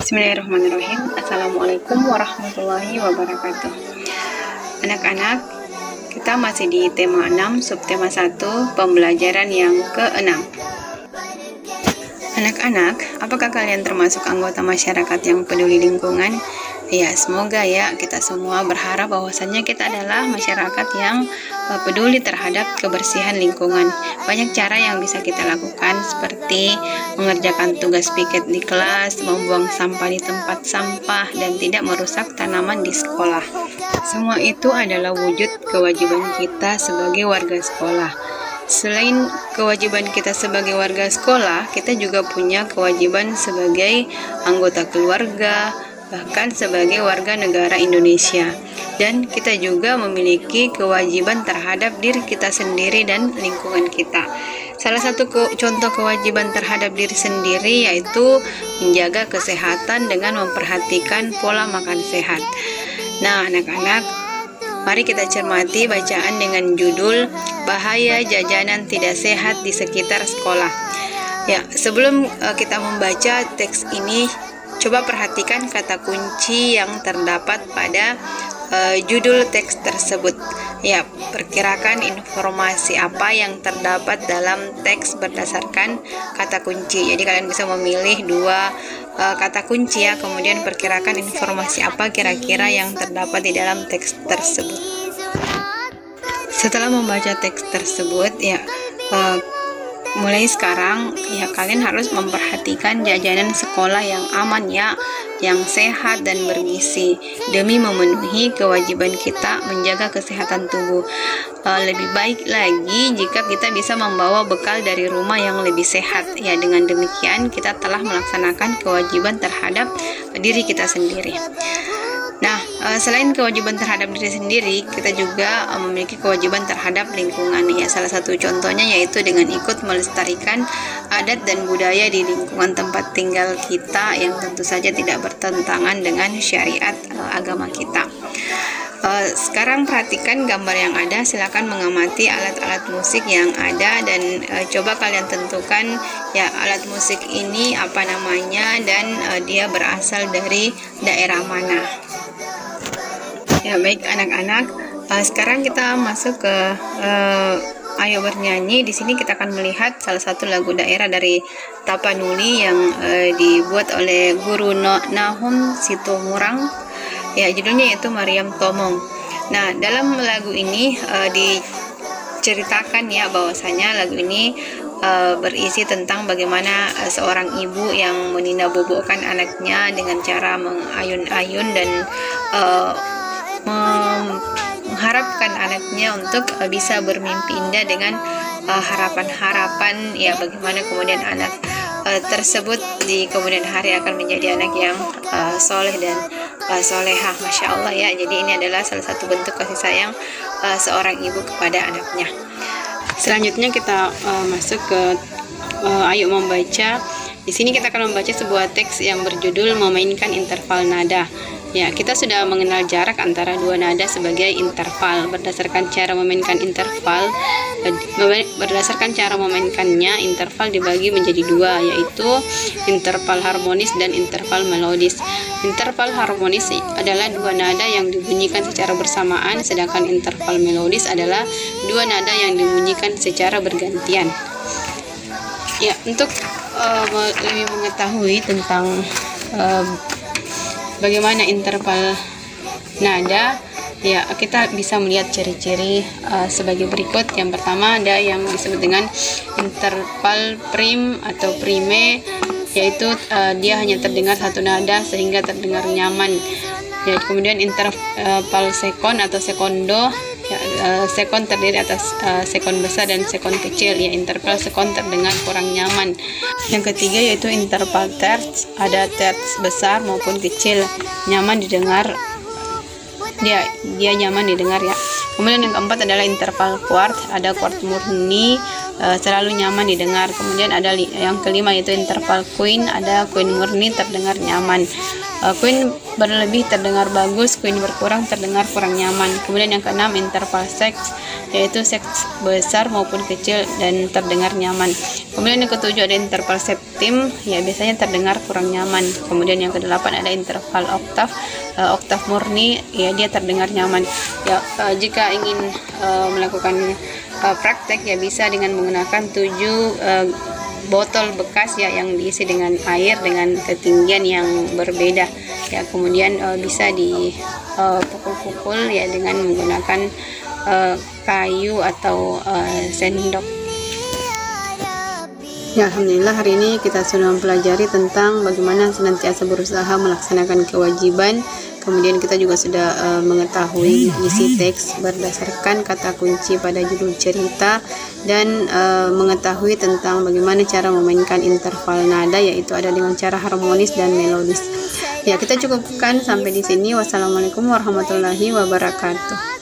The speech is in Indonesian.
Bismillahirrahmanirrahim. Assalamualaikum warahmatullahi wabarakatuh. Anak-anak, kita masih di tema 6, subtema 1, pembelajaran yang ke-6. Anak-anak, apakah kalian termasuk anggota masyarakat yang peduli lingkungan? Ya, semoga ya kita semua berharap bahwasannya kita adalah masyarakat yang peduli terhadap kebersihan lingkungan. Banyak cara yang bisa kita lakukan seperti mengerjakan tugas piket di kelas, membuang sampah di tempat sampah, dan tidak merusak tanaman di sekolah. Semua itu adalah wujud kewajiban kita sebagai warga sekolah. Selain kewajiban kita sebagai warga sekolah, kita juga punya kewajiban sebagai anggota keluarga, bahkan sebagai warga negara Indonesia. Dan kita juga memiliki kewajiban terhadap diri kita sendiri dan lingkungan kita. Salah satu contoh kewajiban terhadap diri sendiri yaitu menjaga kesehatan dengan memperhatikan pola makan sehat. Nah, anak-anak, mari kita cermati bacaan dengan judul Bahaya Jajanan Tidak Sehat di Sekitar Sekolah. Ya, sebelum kita membaca teks ini, coba perhatikan kata kunci yang terdapat pada judul teks tersebut. Ya, perkirakan informasi apa yang terdapat dalam teks berdasarkan kata kunci. Jadi kalian bisa memilih dua kata kunci ya, kemudian perkirakan informasi apa kira-kira yang terdapat di dalam teks tersebut. Setelah membaca teks tersebut, ya mulai sekarang ya kalian harus memperhatikan jajanan sekolah yang aman ya, yang sehat dan bergizi demi memenuhi kewajiban kita menjaga kesehatan tubuh. Lebih baik lagi jika kita bisa membawa bekal dari rumah yang lebih sehat. Ya, dengan demikian kita telah melaksanakan kewajiban terhadap diri kita sendiri. Nah, selain kewajiban terhadap diri sendiri, kita juga memiliki kewajiban terhadap lingkungan. Ya, salah satu contohnya yaitu dengan ikut melestarikan adat dan budaya di lingkungan tempat tinggal kita yang tentu saja tidak bertentangan dengan syariat agama kita. Sekarang perhatikan gambar yang ada, silakan mengamati alat-alat musik yang ada dan coba kalian tentukan ya alat musik ini apa namanya dan dia berasal dari daerah mana. Ya, baik anak-anak, sekarang kita masuk ke Ayo Bernyanyi. Di sini kita akan melihat salah satu lagu daerah dari Tapanuli yang dibuat oleh Guru Nahum Situmorang. Ya, judulnya yaitu Mariam Tomong. Nah, dalam lagu ini diceritakan ya bahwasanya lagu ini berisi tentang bagaimana seorang ibu yang menindabobokkan anaknya dengan cara mengayun-ayun dan mengharapkan anaknya untuk bisa bermimpi indah dengan harapan-harapan ya bagaimana kemudian anak tersebut di kemudian hari akan menjadi anak yang soleh dan solehah. Masya Allah ya, jadi ini adalah salah satu bentuk kasih sayang seorang ibu kepada anaknya. Selanjutnya kita masuk ke Ayo Membaca. Di sini kita akan membaca sebuah teks yang berjudul Memainkan Interval Nada. Ya, kita sudah mengenal jarak antara dua nada sebagai interval. Berdasarkan cara memainkannya, interval dibagi menjadi dua, yaitu interval harmonis dan interval melodis. Interval harmonis adalah dua nada yang dibunyikan secara bersamaan, sedangkan interval melodis adalah dua nada yang dibunyikan secara bergantian. Ya, untuk lebih mengetahui tentang bagaimana interval nada, ya kita bisa melihat ciri-ciri sebagai berikut. Yang pertama ada yang disebut dengan interval prim atau prime, yaitu dia hanya terdengar satu nada sehingga terdengar nyaman. Ya, kemudian interval sekon atau sekondo, ya, sekon terdiri atas sekon besar dan sekon kecil. Ya, interval sekon terdengar kurang nyaman. Yang ketiga yaitu interval terts, ada terts besar maupun kecil, nyaman didengar. Dia nyaman didengar ya. Kemudian yang keempat adalah interval quart, ada quart murni, selalu nyaman didengar. Kemudian ada yang kelima yaitu interval queen, ada queen murni terdengar nyaman. Queen berlebih terdengar bagus, queen berkurang terdengar kurang nyaman. Kemudian yang keenam interval sex, yaitu seks besar maupun kecil dan terdengar nyaman. Kemudian yang ketujuh ada interval septim, ya biasanya terdengar kurang nyaman. Kemudian yang kedelapan ada interval oktav, oktav murni, ya dia terdengar nyaman. Ya jika ingin melakukan praktek ya bisa dengan menggunakan 7 botol bekas ya yang diisi dengan air dengan ketinggian yang berbeda ya. Kemudian bisa dipukul-pukul ya dengan menggunakan kayu atau sendok. Ya, alhamdulillah hari ini kita sudah mempelajari tentang bagaimana senantiasa berusaha melaksanakan kewajiban. Kemudian kita juga sudah mengetahui isi teks berdasarkan kata kunci pada judul cerita dan mengetahui tentang bagaimana cara memainkan interval nada, yaitu ada dengan cara harmonis dan melodis. Ya, kita cukupkan sampai di sini. Wassalamualaikum warahmatullahi wabarakatuh.